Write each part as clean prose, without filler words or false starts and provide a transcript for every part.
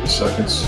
Seconds.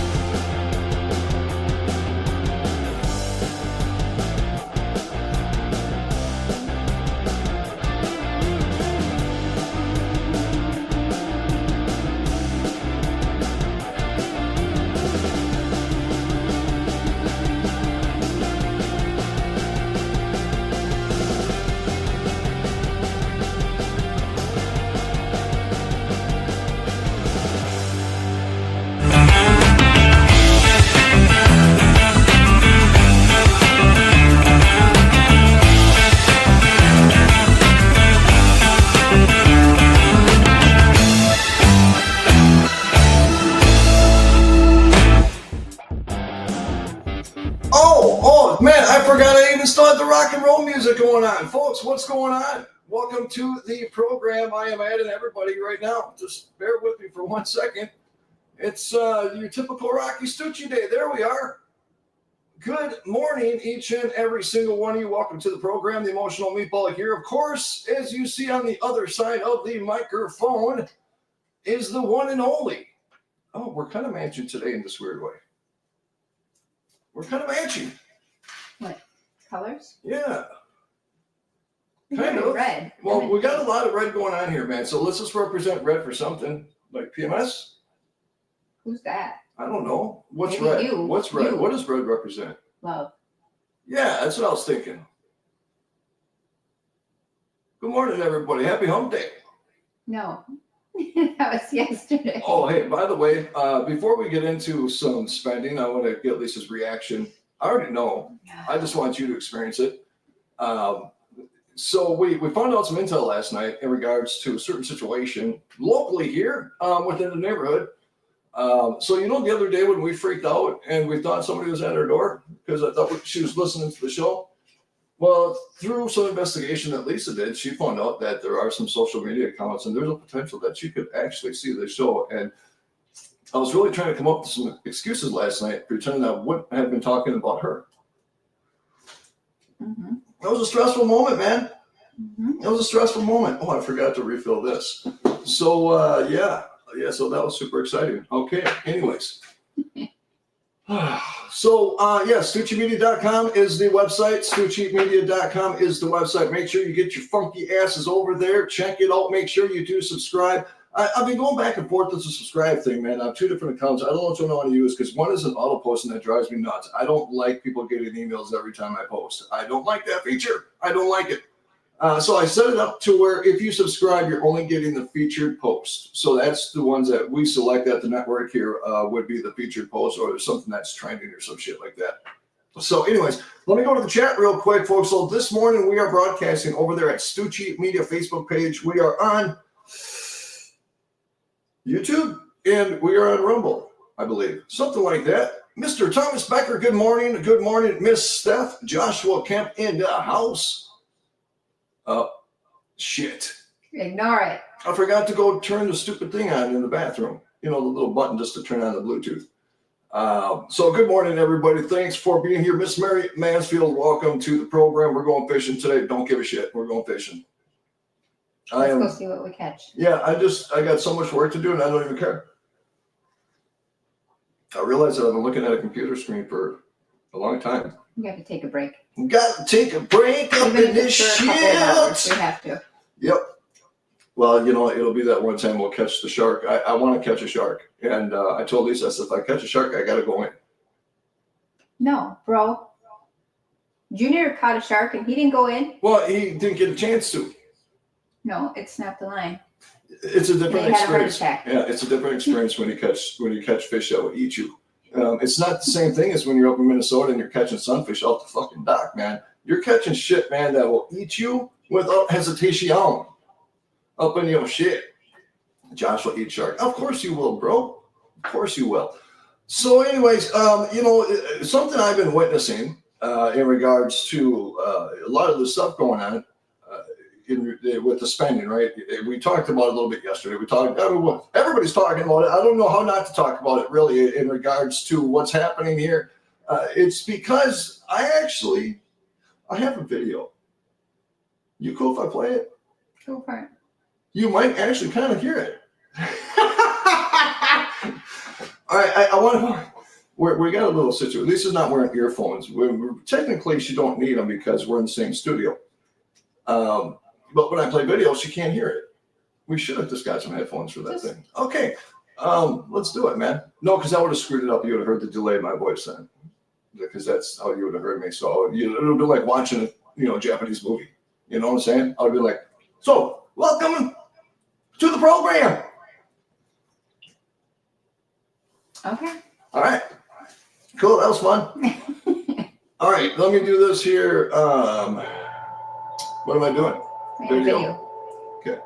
Still have the rock and roll music going on. Folks, what's going on? Welcome to the program. I am adding everybody right now. Just bear with me for 1 second. It's your typical Rocci Stucci day. There we are. Good morning, each and every single one of you. Welcome to the program. The Emotional Meatball here. Of course, as you see on the other side of the microphone is the one and only. Oh, we're kind of matching today in this weird way. We're kind of matching. What? Colors? Yeah. Kind of. Red. Well, we got a lot of red going on here, man. So let's just represent red for something. Like PMS? Who's that? I don't know. What's Maybe red? you. What's red? You. What does red represent? Love. Yeah, that's what I was thinking. Good morning, everybody. Happy hump day. No. That was yesterday. Oh, hey, by the way, before we get into some spending, I want to get Lisa's reaction. I already know. I just want you to experience it. So we found out some intel last night in regards to a certain situation locally here within the neighborhood. So, the other day when we freaked out and we thought somebody was at our door because I thought she was listening to the show. Well, through some investigation that Lisa did, she found out that there are some social media accounts and there's a potential that you could actually see the show. And I was really trying to come up with some excuses last night, pretending I wouldn't have been talking about her. Mm-hmm. That was a stressful moment, man. Mm-hmm. That was a stressful moment. Oh, I forgot to refill this. So, yeah, so that was super exciting. Okay, anyways. So, StucciMedia.com is the website. StucciMedia.com is the website. Make sure you get your funky asses over there. Check it out. Make sure you do subscribe. I've been going back and forth with the subscribe thing, man. I have 2 different accounts. I don't know which one I want to use because one is an auto posting that drives me nuts. I don't like people getting emails every time I post. I don't like that feature. I don't like it. So I set it up to where if you subscribe, you're only getting the featured post. So that's the ones that we select at the network here would be the featured post, or there's something that's trending or some shit like that. So anyways, let me go to the chat real quick, folks. So this morning we are broadcasting over there at Stucci Media Facebook page. We are on YouTube and we are on Rumble, I believe. Something like that. Mr. Thomas Becker, good morning. Good morning, Miss Steph. Joshua Kemp in the house. Oh, shit. Ignore it. I forgot to go turn the stupid thing on in the bathroom. The little button just to turn on the Bluetooth. So good morning, everybody. Thanks for being here. Miss Mary Mansfield, welcome to the program. We're going fishing today. Don't give a shit. We're going fishing. Let's go see what we catch. Yeah, I got so much work to do and I don't even care. I realize that I've been looking at a computer screen for a long time. You have to take a break. Got to take a break up in this shit. We have to. Yep. Well, it'll be that one time we'll catch the shark. I want to catch a shark. And I told Lisa, I said, if I catch a shark, I got to go in. No, bro. Junior caught a shark and he didn't go in. Well, he didn't get a chance to. No, it snapped the line. It's a different experience. Had a heart attack. Yeah, it's a different experience when you catch fish that will eat you. It's not the same thing as when you're up in Minnesota and you're catching sunfish off the fucking dock, man. You're catching shit, man, that will eat you without hesitation up in your shit. Josh will eat shark. Of course you will, bro. Of course you will. So anyways, something I've been witnessing in regards to a lot of the stuff going on with the spending, right? We talked about it a little bit yesterday. Everybody's talking about it. I don't know how not to talk about it really in regards to what's happening here. It's because I have a video. You cool if I play it? Go for it. You might actually kind of hear it. All right, I want to. We got a little situation. Lisa's not wearing earphones. Technically, she don't need them because we're in the same studio. But when I play video, she can't hear it. We should have just got some headphones for that thing. Okay, let's do it, man. No, because I would have screwed it up. You would have heard the delay in my voice then, because that's how you would have heard me. So it'll be like watching a Japanese movie. You know what I'm saying? I would be like, so welcome to the program. Okay. All right. Cool. That was fun. All right. Let me do this here. What am I doing? Video. Okay.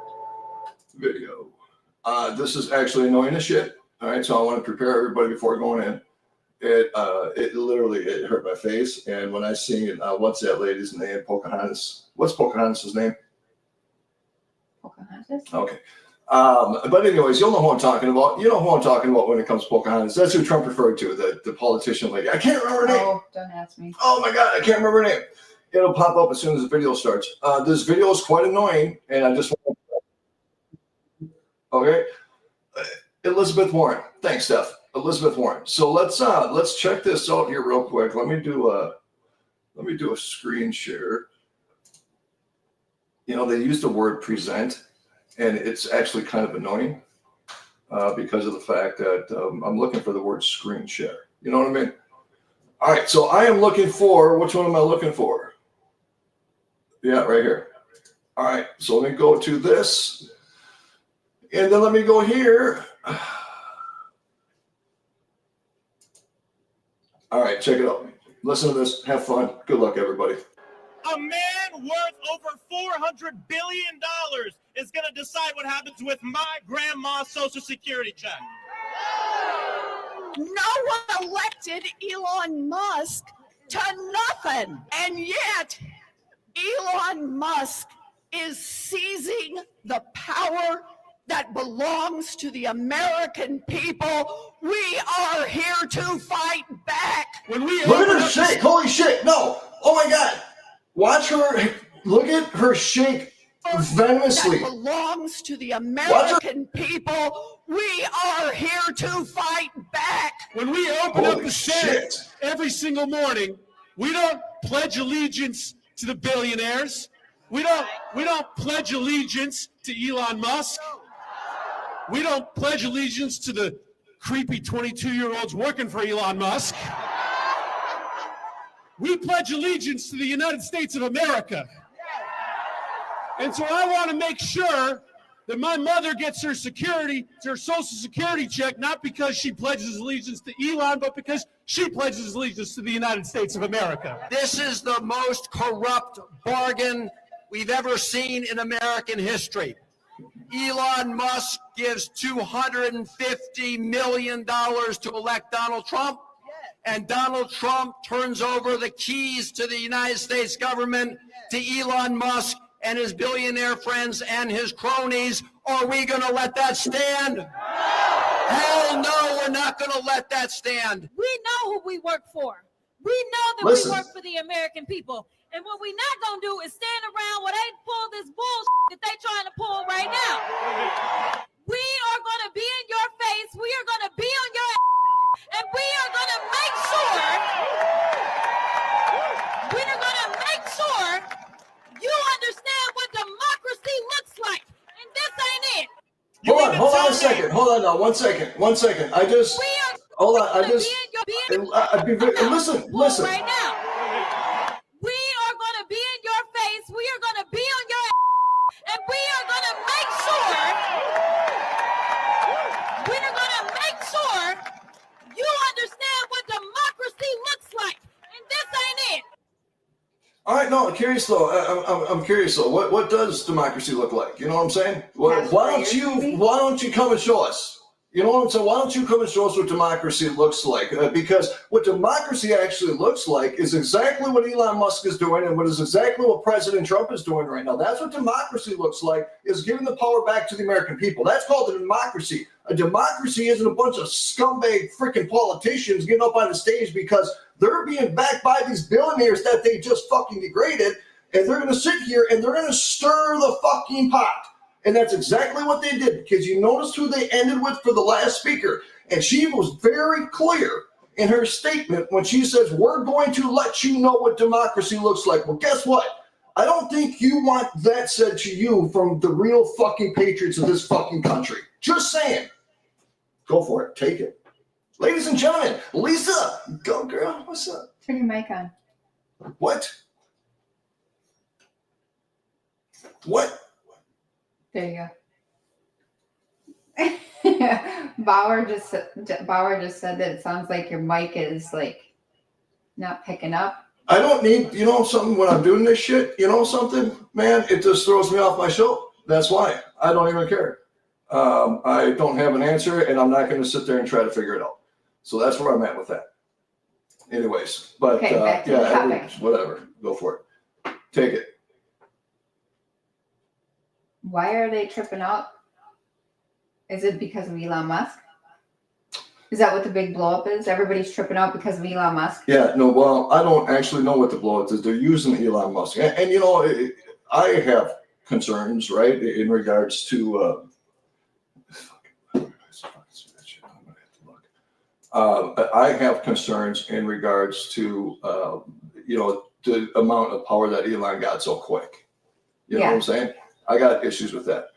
Video. This is actually annoying as shit. All right. So I want to prepare everybody before going in. It literally hurt my face. And when I seen what's that lady's name? Pocahontas. What's Pocahontas' name? Pocahontas. Okay. But anyways, you'll know who I'm talking about. You know who I'm talking about when it comes to Pocahontas. That's who Trump referred to, the politician lady. I can't remember her name. Oh, don't ask me. Oh my God, I can't remember her name. It'll pop up as soon as the video starts. This video is quite annoying, and I just want to... Okay. Elizabeth Warren. Thanks, Steph. Elizabeth Warren. So let's check this out here real quick. Let me do a screen share. They use the word present. And it's actually kind of annoying because of the fact that I'm looking for the word screen share. You know what I mean? All right, so I am looking for, which one am I looking for? Yeah, right here. All right, so let me go to this. And then let me go here. All right, check it out. Listen to this. Have fun. Good luck, everybody. A man worth over $400 billion is going to decide what happens with my grandma's Social Security check. No one elected Elon Musk to nothing. And yet, Elon Musk is seizing the power that belongs to the American people. We are here to fight back. When we Look at her shake. Holy shit. No. Oh, my God. Watch her. Look at her shake venomously. That belongs to the American people. We are here to fight back. When we open up Holy the Senate shit. every single morning, we don't pledge allegiance to the billionaires. We don't pledge allegiance to Elon Musk. We don't pledge allegiance to the creepy 22-year-olds working for Elon Musk. We pledge allegiance to the United States of America. And so I want to make sure that my mother gets her Social Security check, not because she pledges allegiance to Elon, but because she pledges allegiance to the United States of America. This is the most corrupt bargain we've ever seen in American history. Elon Musk gives $250 million to elect Donald Trump, and Donald Trump turns over the keys to the United States government to Elon Musk and his billionaire friends and his cronies. Are we going to let that stand? Hell no, we're not going to let that stand. We know who we work for. We know that Listen. we work for the American people. And what we're not going to do is stand around while they pull this bullshit that they're trying to pull right now. We are going to be in your face. We are going to be on your ass. And we are going to make sure you understand what democracy looks like. And this ain't it. Hold on a second. Hold on now. 1 second. 1 second. Hold on. Listen. Right now. We are going to be in your face. We are going to be on your ass. And we are going to make sure you understand what democracy looks like. And this ain't it. All right, no, curious though. I'm curious though. What does democracy look like? You know what I'm saying? Why don't you come and show us? You know what I'm saying? Why don't you come and show us what democracy looks like? Because what democracy actually looks like is exactly what Elon Musk is doing, and what is exactly what President Trump is doing right now. That's what democracy looks like, is giving the power back to the American people. That's called a democracy. A democracy isn't a bunch of scumbag freaking politicians getting up on the stage because they're being backed by these billionaires that they just fucking degraded, and they're going to sit here and they're going to stir the fucking pot. And that's exactly what they did, because you noticed who they ended with for the last speaker. And she was very clear in her statement when she says, we're going to let you know what democracy looks like. Well, guess what? I don't think you want that said to you from the real fucking patriots of this fucking country. Just saying. Go for it. Take it. Ladies and gentlemen, Lisa, go girl. What's up? Turn your mic on. What? What? There you go. Bauer just said that it sounds like your mic is like not picking up. I don't need, you know something, when I'm doing this shit, you know something, man, it just throws me off my show. That's why. I don't even care. I don't have an answer, and I'm not going to sit there and try to figure it out. So that's where I'm at with that. Anyways, but Okay, back to the topic. Whatever. Go for it. Take it. Why are they tripping out? Is it because of Elon Musk? Is that what the big blow up is? Everybody's tripping out because of Elon Musk? Yeah, no, well, I don't actually know what the blow up is. They're using Elon Musk. And you know, I have concerns, right, in regards to I have concerns in regards to you know, the amount of power that Elon got so quick. You know what I'm saying? I got issues with that.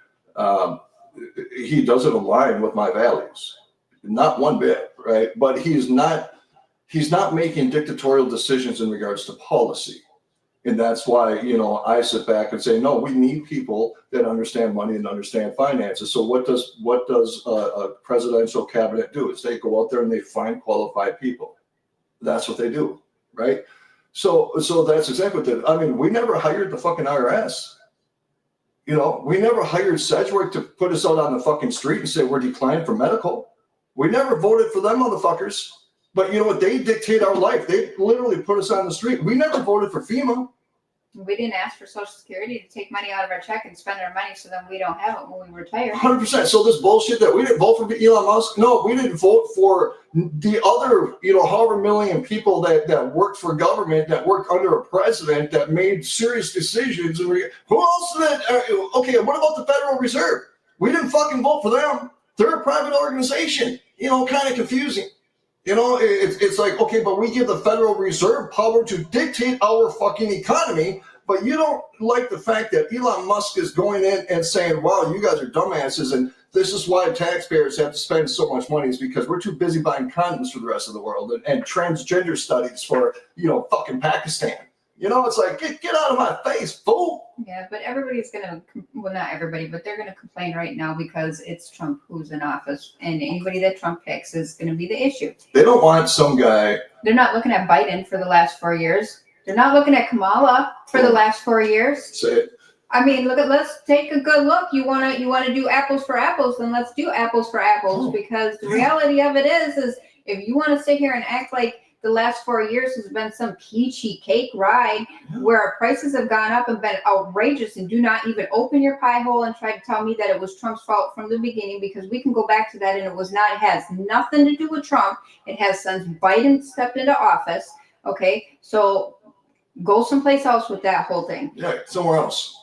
He doesn't align with my values, not one bit, right? But he's not making dictatorial decisions in regards to policy. And that's why, you know, I sit back and say, no, we need people that understand money and understand finances. So what does a presidential cabinet do? Is they go out there and they find qualified people. That's what they do, right? So that's exactly what they do. I mean, we never hired the fucking IRS. You know, we never hired Sedgwick to put us out on the fucking street and say we're declined for medical. We never voted for them motherfuckers. But you know what? They dictate our life. They literally put us on the street. We never voted for FEMA. We didn't ask for Social Security to take money out of our check and spend our money so then we don't have it when we retire. 100%. So this bullshit that we didn't vote for Elon Musk. No, we didn't vote for the other, you know, however million people that worked for government, that worked under a president that made serious decisions. And who else did? Okay, what about the Federal Reserve? We didn't fucking vote for them. They're a private organization. You know, kind of confusing. You know, it's like, okay, but we give the Federal Reserve power to dictate our fucking economy, but you don't like the fact that Elon Musk is going in and saying, wow, you guys are dumbasses, and this is why taxpayers have to spend so much money, is because we're too busy buying condoms for the rest of the world and transgender studies for, you know, fucking Pakistan. You know, it's like, get out of my face, fool. Yeah, but everybody's going to, well, not everybody, but they're going to complain right now because it's Trump who's in office. And anybody that Trump picks is going to be the issue. They don't want some guy. They're not looking at Biden for the last 4 years. They're not looking at Kamala for the last 4 years. Say it. I mean, let's take a good look. You want to do apples for apples, then let's do apples for apples. Because the reality of it is if you want to sit here and act like the last 4 years has been some peachy cake ride where our prices have gone up and been outrageous, and do not even open your pie hole and try to tell me that it was Trump's fault from the beginning, because we can go back to that and it was not. It has nothing to do with Trump. It has since Biden stepped into office. Okay, so go someplace else with that whole thing. Yeah, somewhere else.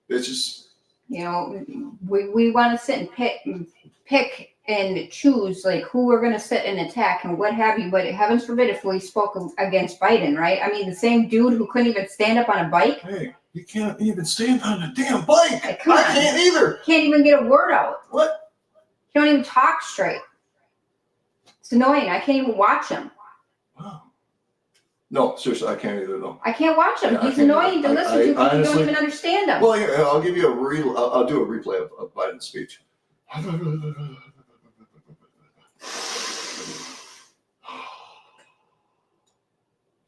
It's just, you know, we want to sit and pick and choose like who we're going to sit and attack and what have you. But heavens forbid if we spoke against Biden, right? I mean, the same dude who couldn't even stand up on a bike. Hey, you can't even stand on a damn bike. Hey, I can't either. Can't even get a word out. What? You don't even talk straight. It's annoying. I can't even watch him. Wow. No, seriously, I can't either though. I can't watch him. Yeah, He's annoying to listen to because you don't even understand him. Well, here, I'll give you I'll do a replay of Biden's speech.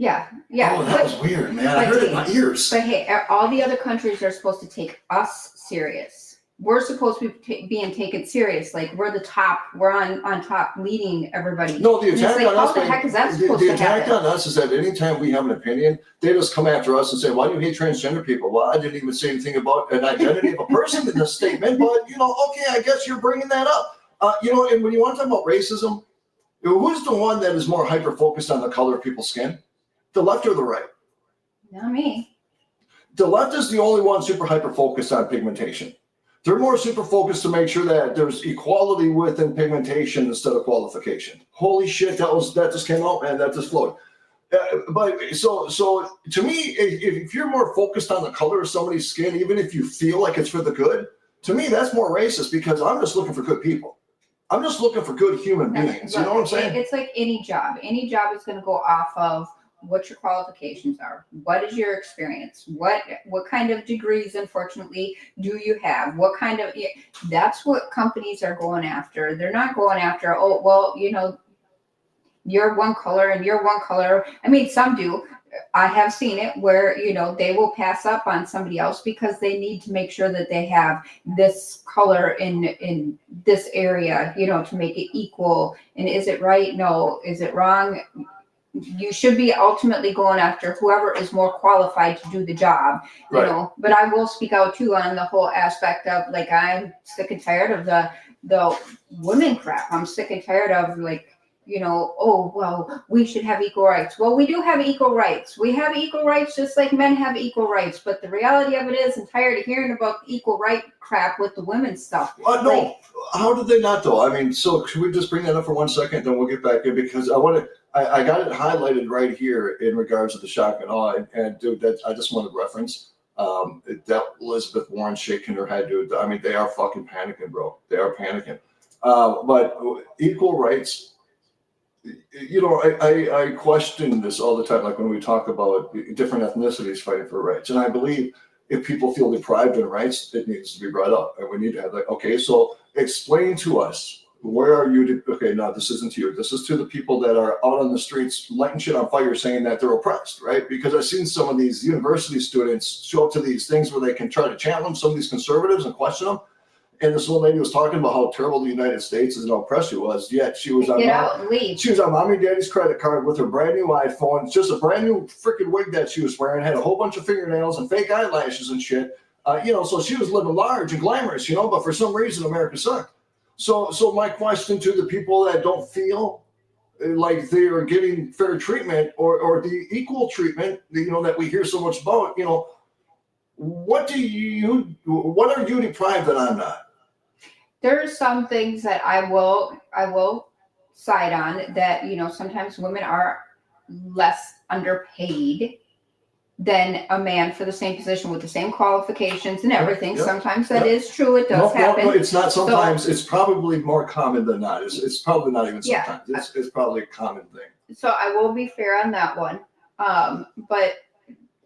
Yeah. Oh, that was weird, man. I heard it in my ears. But hey, all the other countries are supposed to take us serious. We're supposed to be being taken serious. Like we're the top. We're on top, leading everybody. No, the attack on us. How the heck is that supposed the to attack happen? on us is that anytime we have an opinion, they just come after us and say, "Why do you hate transgender people?" Well, I didn't even say anything about an identity of a person in this statement, but okay, I guess you're bringing that up. And when you want to talk about racism, who's the one that is more hyper focused on the color of people's skin? The left or the right? Not me. The left is the only one super hyper focused on pigmentation. They're more super focused to make sure that there's equality within pigmentation instead of qualification. Holy shit, that just came out, man. That just flowed. But so to me, if you're more focused on the color of somebody's skin, even if you feel like it's for the good, to me that's more racist because I'm just looking for good people. I'm just looking for good human beings. You know what I'm saying? It's like any job. Any job is going to go off of what your qualifications are. What is your experience? What kind of degrees, unfortunately, do you have? What kind of, that's what companies are going after. They're not going after, oh, well, you're one color and you're one color. I mean, some do. I have seen it where, they will pass up on somebody else because they need to make sure that they have this color in this area, to make it equal. And is it right? No. Is it wrong? You should be ultimately going after whoever is more qualified to do the job, Right. But I will speak out too on the whole aspect of like, I'm sick and tired of the women crap. I'm sick and tired of oh, well, we should have equal rights. Well, we do have equal rights. We have equal rights just like men have equal rights. But the reality of it is, I'm tired of hearing about the equal right crap with the women's stuff. No, how did they not though? I mean, so could we just bring that up for 1 second, then we'll get back in because I got it highlighted right here in regards to the shock and awe. And dude, I just want to reference that Elizabeth Warren shaking her head, dude. I mean, they are fucking panicking, bro. They are panicking. But equal rights. I question this all the time, like when we talk about different ethnicities fighting for rights. And I believe if people feel deprived of rights, it needs to be brought up. And we need to have okay, so explain to us, where are you? Okay, no, this isn't to you. This is to the people that are out on the streets lighting shit on fire saying that they're oppressed, right? Because I've seen some of these university students show up to these things where they can try to challenge some of these conservatives and question them. And this little lady was talking about how terrible the United States is and how oppressed she was. Yet she was Get out and leave. She was on mommy and daddy's credit card with her brand new iPhone, just a brand new freaking wig that she was wearing, had a whole bunch of fingernails and fake eyelashes and shit. So she was living large and glamorous, but for some reason America sucked. So my question to the people that don't feel like they are getting fair treatment or the equal treatment, that we hear so much about, what are you deprived that I'm not? There are some things that I will side on that, sometimes women are less underpaid than a man for the same position with the same qualifications and everything. Yep. Sometimes that is true. It does happen. No, it's not sometimes. It's probably more common than not. It's probably not even sometimes. Yeah. It's probably a common thing. So I will be fair on that one. But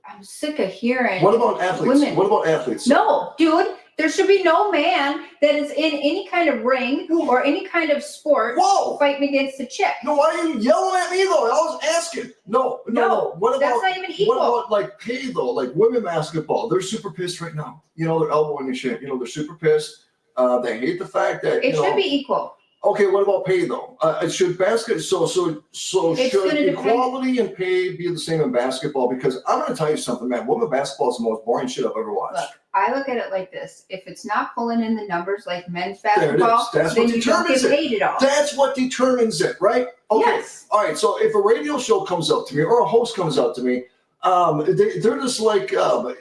I'm sick of hearing. What about athletes? Women. What about athletes? No, dude. There should be no man that is in any kind of ring or any kind of sport fighting against a chick. No, why are you yelling at me though? I was asking. No. What about, that's not even equal. What about like pay though? Like women basketball, they're super pissed right now. They're elbowing and shit. They're super pissed. They hate the fact that it should be equal. Okay, what about pay though? Should should equality and pay be the same in basketball? Because I'm going to tell you something, man. Women basketball is the most boring shit I've ever watched. Look, I look at it like this: if it's not pulling in the numbers like men's basketball, then you don't get paid at all. That's what determines it, right? Okay. Yes. All right. So if a radio show comes up to me or a host comes up to me, they're just like, can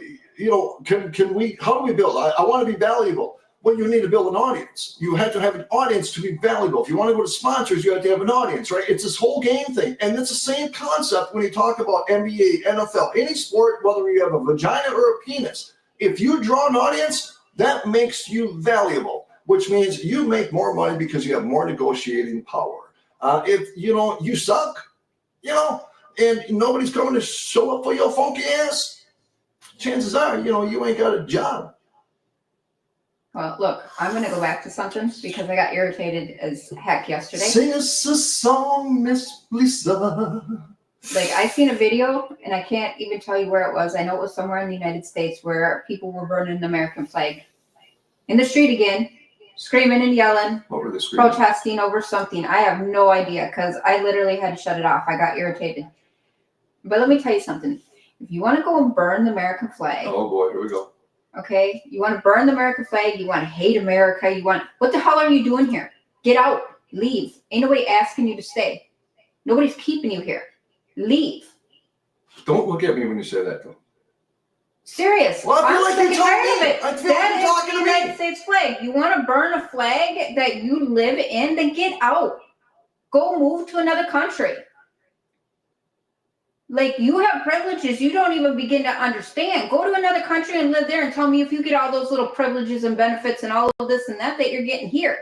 we? How do we build? I want to be valuable. Well, you need to build an audience. You have to have an audience to be valuable. If you want to go to sponsors, you have to have an audience, right? It's this whole game thing. And it's the same concept when you talk about NBA, NFL, any sport, whether you have a vagina or a penis. If you draw an audience, that makes you valuable, which means you make more money because you have more negotiating power. If, you suck, and nobody's coming to show up for your funky ass, chances are, you ain't got a job. Well, look, I'm going to go back to something because I got irritated as heck yesterday. Sing us a song, Miss Lisa. Like, I seen a video, and I can't even tell you where it was. I know it was somewhere in the United States where people were burning the American flag in the street again, screaming and yelling, What were they screaming? protesting over something. I have no idea because I literally had to shut it off. I got irritated. But let me tell you something. If you want to go and burn the American flag, Oh boy, here we go. okay, you want to burn the American flag, you want to hate America, what the hell are you doing here? Get out, leave. Ain't nobody asking you to stay. Nobody's keeping you here. Leave. Don't look at me when you say that, though. Serious. Well, I feel like sick you're and tired talking of to me. it. I feel like That you're is talking the to me. United States flag. You want to burn a flag that you live in, then get out. Go move to another country. Like, you have privileges you don't even begin to understand. Go to another country and live there and tell me if you get all those little privileges and benefits and all of this and that you're getting here.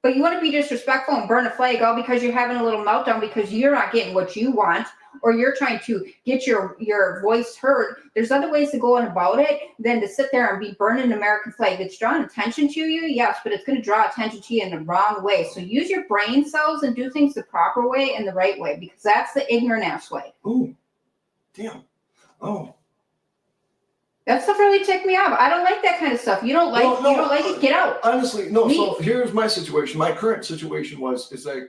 But you want to be disrespectful and burn a flag all because you're having a little meltdown because you're not getting what you want, or you're trying to get your voice heard. There's other ways to go on about it than to sit there and be burning an American flag. It's drawing attention to you, yes, but it's going to draw attention to you in the wrong way. So use your brain cells and do things the proper way and the right way, because that's the ignorant ass way. Ooh, damn. Oh. That stuff really ticked me off. I don't like that kind of stuff. You don't like Well, no, you don't like it, get out. Honestly, no. Leave. So here's my situation. My current situation is like,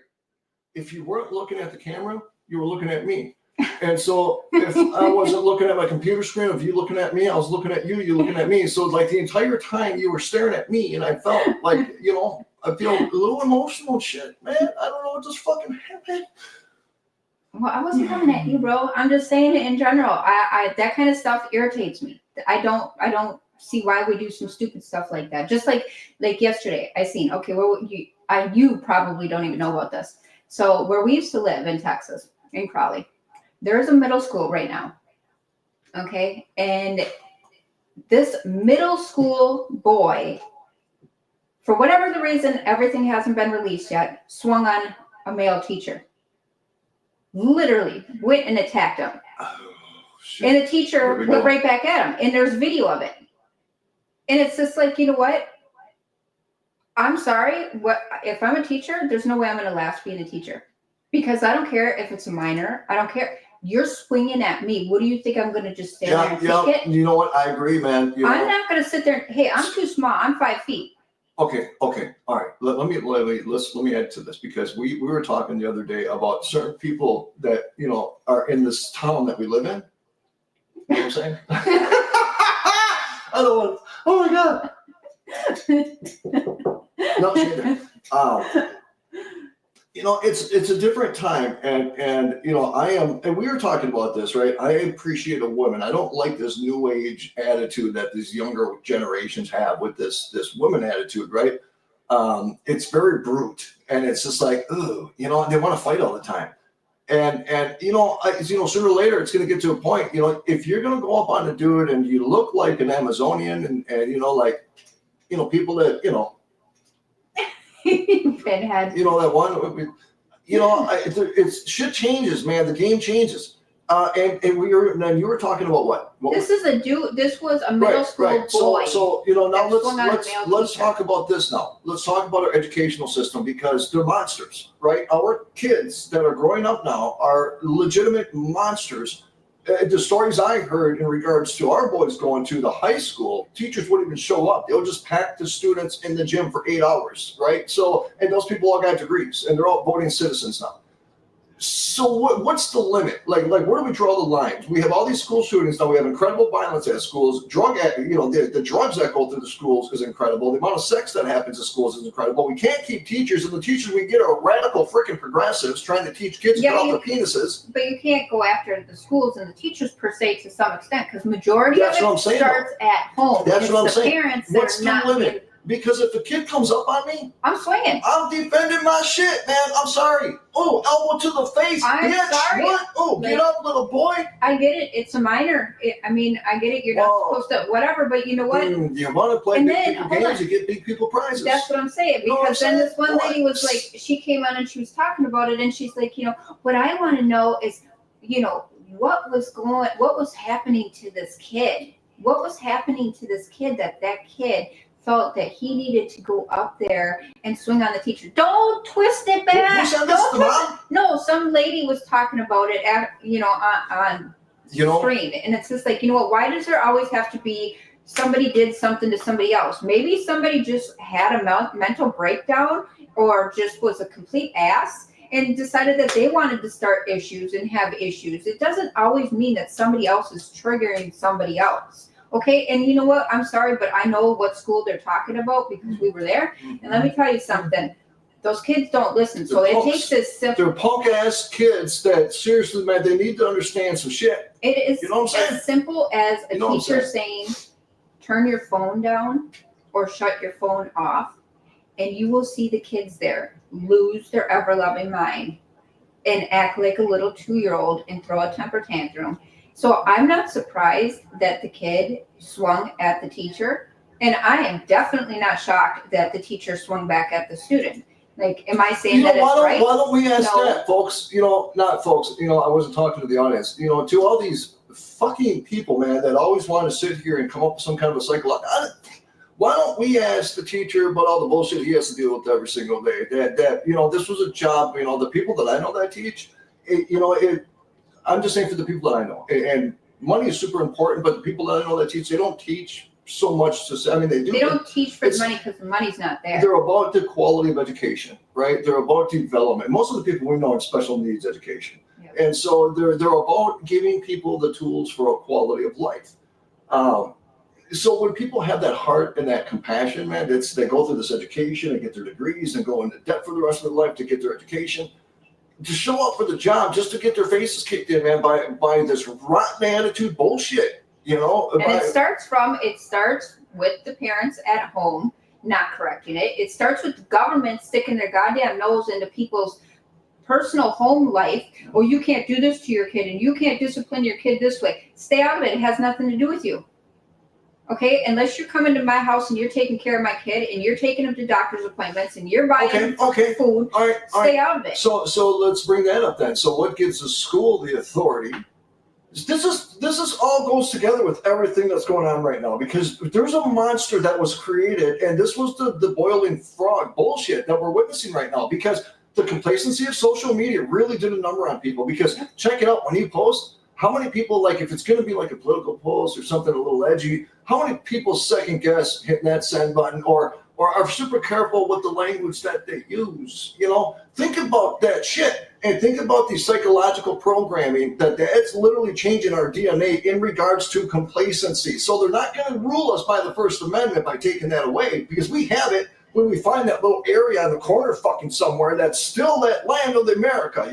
if you weren't looking at the camera, you were looking at me. And so if I wasn't looking at my computer screen, if you looking at me, I was looking at you, you looking at me. So like the entire time you were staring at me, and I felt like, I feel a little emotional and shit, man. I don't know what just fucking happened. Well, I wasn't coming at you, bro. I'm just saying it in general. I that kind of stuff irritates me. I don't see why we do some stupid stuff like that. Just like yesterday, I seen, okay, well, you probably don't even know about this. So where we used to live in Texas, in Crowley, there's a middle school right now. Okay. And this middle school boy, for whatever the reason, everything hasn't been released yet, swung on a male teacher. Literally went and attacked him. Oh, shit. And the teacher went right back at him. And there's video of it. And it's just like, you know what? I'm sorry. If I'm a teacher, there's no way I'm going to last being a teacher. Because I don't care if it's a minor. I don't care. You're swinging at me. What do you think I'm going to just stand there and take it? You know what? I agree, man. I'm not going to sit there. Hey, I'm too small. I'm 5 feet. Okay. All right. Let me add to this, because we were talking the other day about certain people that are in this town that we live in. You know what I'm saying? I don't want. Oh my god. No, it's a different time, and I am, and we were talking about this, right? I appreciate a woman. I don't like this new age attitude that these younger generations have with this woman attitude, right? It's very brute, and it's just like, ooh, they want to fight all the time, and sooner or later it's going to get to a point, if you're going to go up on a dude and you look like an Amazonian, and people that Pinhead. That one, it's shit changes, man. The game changes. And you were talking about what? This is a dude. This was a middle school boy. So now let's talk about this now. Let's talk about our educational system, because they're monsters, right? Our kids that are growing up now are legitimate monsters. The stories I heard in regards to our boys going to the high school, teachers wouldn't even show up. They'll just pack the students in the gym for 8 hours, right? So, and those people all got degrees, and they're all voting citizens now. So what's the limit? Like where do we draw the lines? We have all these school shootings now. We have incredible violence at schools. The drugs that go through the schools is incredible. The amount of sex that happens at schools is incredible. We can't keep teachers, and the teachers we get are radical freaking progressives trying to teach kids about their penises. But you can't go after the schools and the teachers per se to some extent, because majority That's of it starts at home. That's what I'm saying. Parents What's that the limit? Because if a kid comes up on me, I'm swinging. I'm defending my shit, man. I'm sorry. Oh, elbow to the face, I'm bitch. sorry. What? Oh, get up, little boy. I get it. It's a minor. I get it. You're not supposed to, whatever. But you know what? You want to play big people games, you get big people prizes. That's what I'm saying. Because then this one lady was like, she came on and she was talking about it, and she's like, what I want to know is, what was happening to this kid? What was happening to this kid that kid felt that he needed to go up there and swing on the teacher. Don't twist it back. Who said this, the mom? No, some lady was talking about it at, on screen. And it's just like, you know what, why does there always have to be somebody did something to somebody else? Maybe somebody just had a mental breakdown or just was a complete ass and decided that they wanted to start issues and have issues. It doesn't always mean that somebody else is triggering somebody else. Okay, and you know what? I'm sorry, but I know what school they're talking about because we were there. And let me tell you something. Those kids don't listen. So it takes this simple. They're punk ass kids that seriously, man, they need to understand some shit. It is You know what I'm saying? as simple as a You know what I'm teacher saying, turn your phone down or shut your phone off, and you will see the kids there lose their ever-loving mind and act like a little 2-year-old and throw a temper tantrum. So I'm not surprised that the kid swung at the teacher, and I am definitely not shocked that the teacher swung back at the student. Like, am I saying that it's right? Why don't we ask No. that, folks? Not folks. I wasn't talking to the audience. To all these fucking people, man, that always want to sit here and come up with some kind of a psychological. Why don't we ask the teacher about all the bullshit he has to deal with every single day? That this was a job. The people that I know that teach, I'm just saying for the people that I know, and money is super important. But the people that I know that teach, they don't teach so much to say. I mean, they do. They don't teach for the money because the money's not there. They're about the quality of education, right? They're about development. Most of the people we know in special needs education. Yeah. And so they're about giving people the tools for a quality of life. So when people have that heart and that compassion, man, they go through this education and get their degrees and go into debt for the rest of their life to get their education, to show up for the job just to get their faces kicked in, man, by this rotten attitude bullshit. And it starts with the parents at home not correcting it. It starts with the government sticking their goddamn nose into people's personal home life. Oh, you can't do this to your kid and you can't discipline your kid this way. Stay out of it. It has nothing to do with you. Okay? Unless you're coming to my house and you're taking care of my kid and you're taking him to doctor's appointments and you're buying food, stay out of it. So let's bring that up then. So what gives the school the authority? This is all goes together with everything that's going on right now, because there's a monster that was created, and this was the boiling frog bullshit that we're witnessing right now, because the complacency of social media really did a number on people. Because check it out, when you post, how many people, like if it's going to be like a political post or something a little edgy, how many people second guess hitting that send button or are super careful with the language that they use? Think about that shit, and think about the psychological programming that's literally changing our DNA in regards to complacency. So they're not going to rule us by the First Amendment by taking that away, because we have it when we find that little area in the corner fucking somewhere that's still that land of America,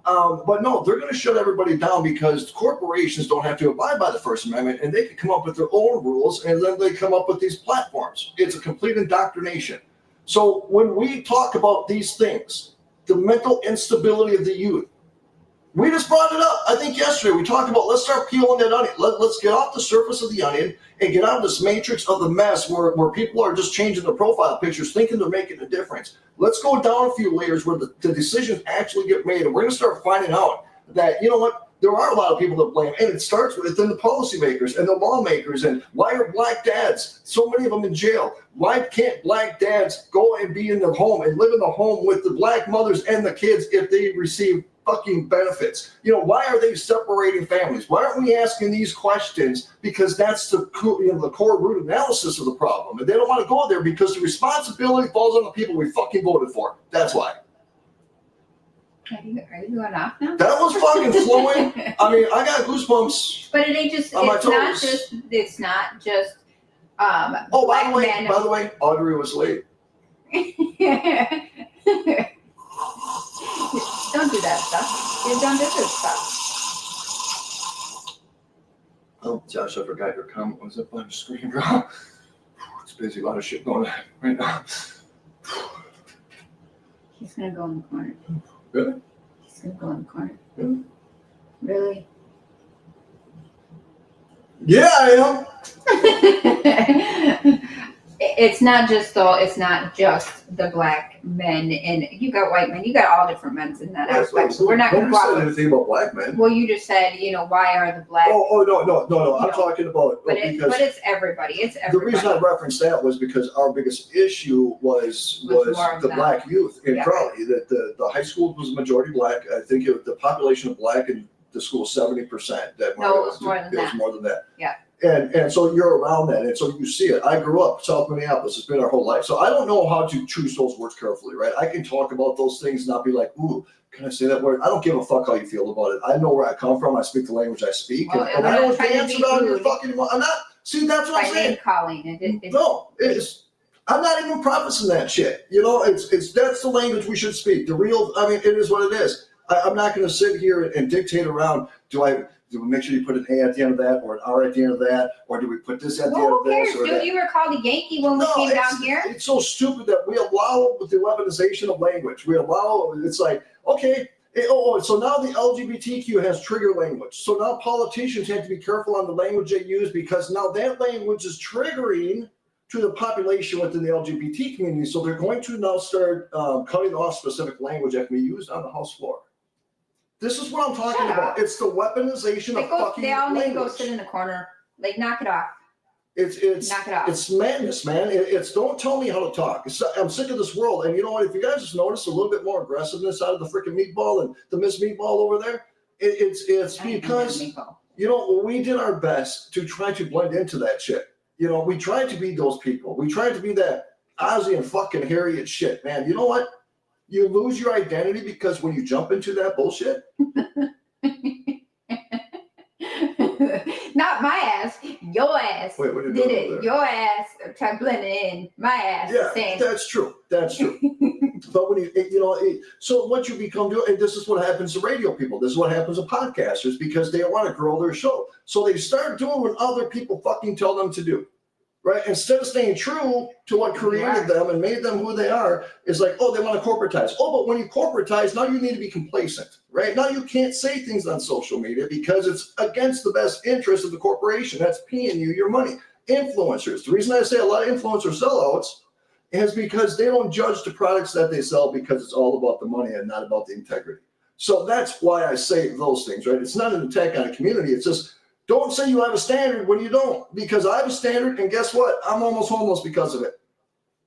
But no, they're going to shut everybody down because corporations don't have to abide by the First Amendment, and they can come up with their own rules, and then they come up with these platforms. It's a complete indoctrination. So when we talk about these things, the mental instability of the youth, we just brought it up. I think yesterday we talked about, let's start peeling that onion. Let's get off the surface of the onion and get out of this matrix of the mess where people are just changing their profile pictures thinking they're making a difference. Let's go down a few layers where the decisions actually get made, and we're going to start finding out that, there are a lot of people to blame, and it starts within the policymakers and the lawmakers. And why are black dads, so many of them in jail? Why can't black dads go and be in the home and live in the home with the black mothers and the kids if they receive fucking benefits? Why are they separating families? Why aren't we asking these questions? Because that's the core root analysis of the problem. And they don't want to go there because the responsibility falls on the people we fucking voted for. That's why. Are you going off now? That was fucking flowing. I mean, I got goosebumps. But it ain't just. It's not just. Oh, by the way, Audrey was late. Don't do that stuff. You've done different stuff. Oh, Josh, I forgot your comment was up on the screen, bro. It's busy, a lot of shit going on right now. He's gonna go in the corner. Really? He's gonna go in the corner. Really? Really? Yeah, I am. It's not just the black men, and you got white men, you got all different men in that aspect. So we're not going to Nobody go said anything about black men. Well, you just said, why are the black? Oh no! I'm No. talking about But because it's everybody. It's the everybody. reason I referenced that was because our biggest issue was more of the that. black youth in Yeah. Crowley. That the high school was majority black. I think the population of black in the school 70%. That No, it was more than it was that. more than that. Yeah. And so you're around that, and so you see it. I grew up South Minneapolis. It's been our whole life, so I don't know how to choose those words carefully, right? I can talk about those things and not be like, ooh, can I say that word? I don't give a fuck how you feel about it. I know where I come from. I speak the language I speak, Well, and we're I not don't trying to dance be about your rude. fucking. I'm not. See, that's what By I'm saying. name calling. No, I'm not even prefacing that shit. It's that's the language we should speak. The real, I mean, it is what it is. I'm not going to sit here and dictate around. Do we make sure you put an A at the end of that, or an R at the end of that, or do we put this at the end Well, of who cares, this, or dude? that? You were called a Yankee when we came down here. It's so stupid that we allow the weaponization of language. We allow, it's like, okay, so now the LGBTQ has trigger language. So now politicians have to be careful on the language they use because now that language is triggering to the population within the LGBT community. So they're going to now start cutting off specific language that can be used on the House floor. This is what I'm talking about. It's the weaponization of fucking They all need to go language. sit in the corner. Like, knock it off. It's Knock it off. It's madness, man. It's don't tell me how to talk. I'm sick of this world. And you know what? If you guys just notice a little bit more aggressiveness out of the freaking meatball and the Miss Meatball over there, it's because we did our best to try to blend into that shit. We tried to be those people. We tried to be that Ozzy and fucking Harriet shit, man. You know what? You lose your identity because when you jump into that bullshit. Not my ass, your ass. Wait, what are you did doing it? over there? Your ass tried blending in. My ass. Yeah, saying. that's true. But when so what you become doing, and this is what happens to radio people. This is what happens to podcasters because they want to grow their show. So they start doing what other people fucking tell them to do, right? Instead of staying true to what created them and made them who they are, is like, oh, they want to corporatize. Oh, but when you corporatize, now you need to be complacent, right? Now you can't say things on social media because it's against the best interest of the corporation that's paying you your money. Influencers. The reason I say a lot of influencer sellouts is because they don't judge the products that they sell because it's all about the money and not about the integrity. So that's why I say those things, right? It's not an attack on a community. It's just don't say you have a standard when you don't, because I have a standard, and guess what? I'm almost homeless because of it.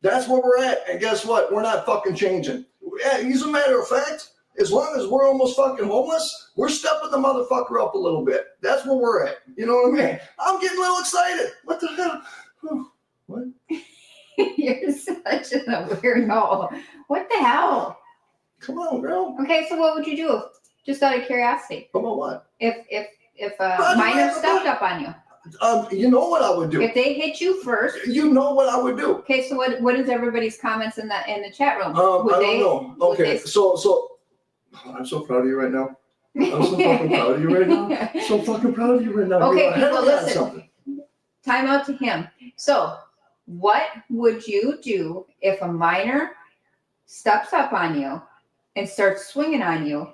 That's where we're at, and guess what? We're not fucking changing. As a matter of fact, as long as we're almost fucking homeless, we're stepping the motherfucker up a little bit. That's where we're at. You know what I mean? I'm getting a little excited. What the hell? What? You're such a weirdo. What the hell? Come on, girl. Okay, so what would you do? Just out of curiosity. Come on, what? If a minor stepped up on you. You know what I would do. If they hit you first. You know what I would do. Okay, so what is everybody's comments in the chat room? I don't know. Okay, so I'm so proud of you right now. I'm so fucking proud of you right now. So fucking proud of you right now. Okay, You're ahead people, of me on listen. something. Time out to him. So, what would you do if a minor steps up on you and starts swinging on you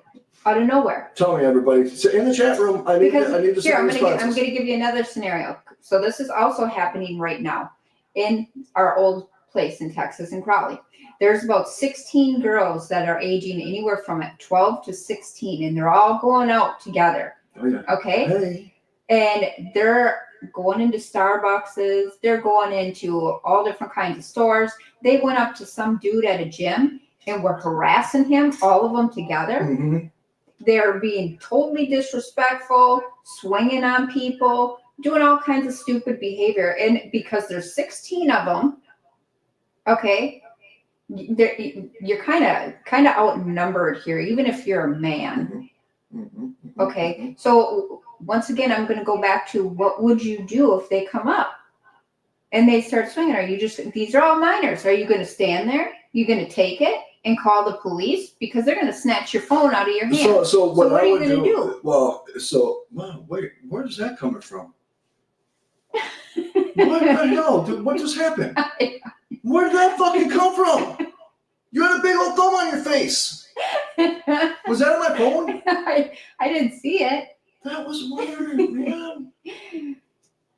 out of nowhere? Tell me, everybody. So in the chat room, I need to see here, I'm responses. gonna give you another scenario. So this is also happening right now in our old place in Texas, in Crowley. There's about 16 girls that are aging anywhere from 12 to 16, and they're all going out together. Oh, yeah. Okay? Hey. And they're going into Starbucks, they're going into all different kinds of stores. They went up to some dude at a gym and were harassing him, all of them together. Mm-hmm. They're being totally disrespectful, swinging on people, doing all kinds of stupid behavior. And because there's 16 of them, okay, you're kind of outnumbered here, even if you're a man. Mm-hmm. Okay, so once again, I'm going to go back to what would you do if they come up and they start swinging? These are all minors. Are you going to stand there? You going to take it and call the police? Because they're going to snatch your phone out of your hand. So what what I are you would gonna do? do? Well, wait, where's that coming from? What the hell, dude? What just happened? Where did that fucking come from? You had a big old thumb on your face. Was that on my phone? I didn't see it. That was weird, man.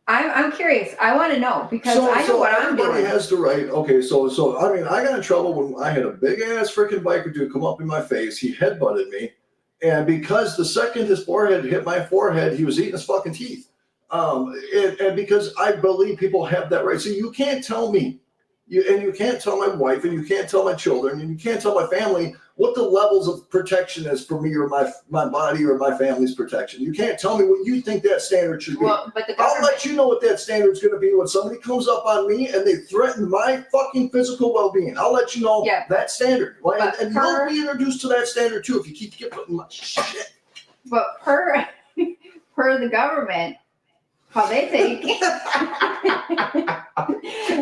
I'm curious. I want to know because I know what I'm everybody doing. has the right. Okay, so I mean, I got in trouble when I had a big ass freaking biker dude come up in my face. He headbutted me, and because the second his forehead hit my forehead, he was eating his fucking teeth. And because I believe people have that right. So you can't tell me, you can't tell my wife, and you can't tell my children, and you can't tell my family what the levels of protection is for me or my body or my family's protection. You can't tell me what you think that standard should be. Well, but the I'll government, let you know what that standard's going to be when somebody comes up on me and they threaten my fucking physical well-being. I'll let you know that standard. But and you'll be introduced to that standard too if you keep putting my shit. but per the government, how they think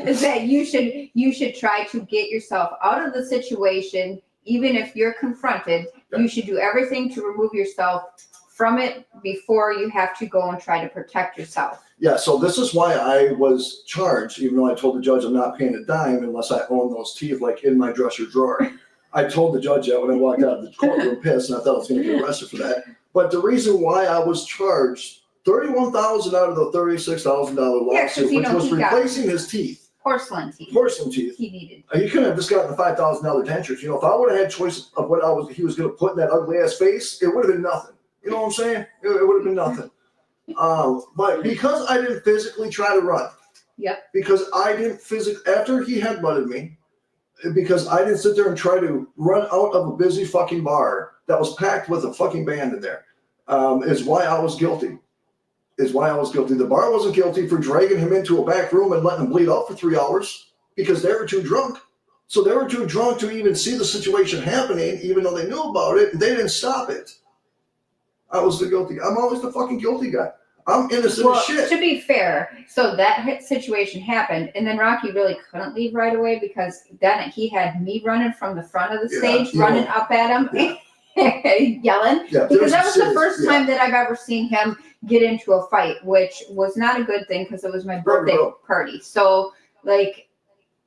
is that you should try to get yourself out of the situation, even if you're confronted. You should do everything to remove yourself from it before you have to go and try to protect yourself. Yeah, so this is why I was charged, even though I told the judge I'm not paying a dime unless I own those teeth like in my dresser drawer. I told the judge that when I walked out of the courtroom pissed, and I thought I was going to get arrested for that. But the reason why I was charged $31,000 out of the $36,000 lawsuit, which was replacing his teeth. Porcelain teeth. Porcelain teeth. He needed. He couldn't have just gotten the $5,000 dentures. You know, if I would have had choice of what he was going to put in that ugly ass face, it would have been nothing. You know what I'm saying? It would have been nothing. But because I didn't physically try to run. Yep. Because I didn't after he headbutted me, because I didn't sit there and try to run out of a busy fucking bar that was packed with a fucking band in there, is why I was guilty. The bar wasn't guilty for dragging him into a back room and letting him bleed out for 3 hours because they were too drunk. So they were too drunk to even see the situation happening, even though they knew about it, and they didn't stop it. I was the guilty. I'm always the fucking guilty guy. I'm innocent as shit. To be fair, so that situation happened, and then Rocky really couldn't leave right away because then he had me running from the front of the stage, running up at him, yelling. Because that was the first time that I've ever seen him get into a fight, which was not a good thing because it was my birthday party. So, like,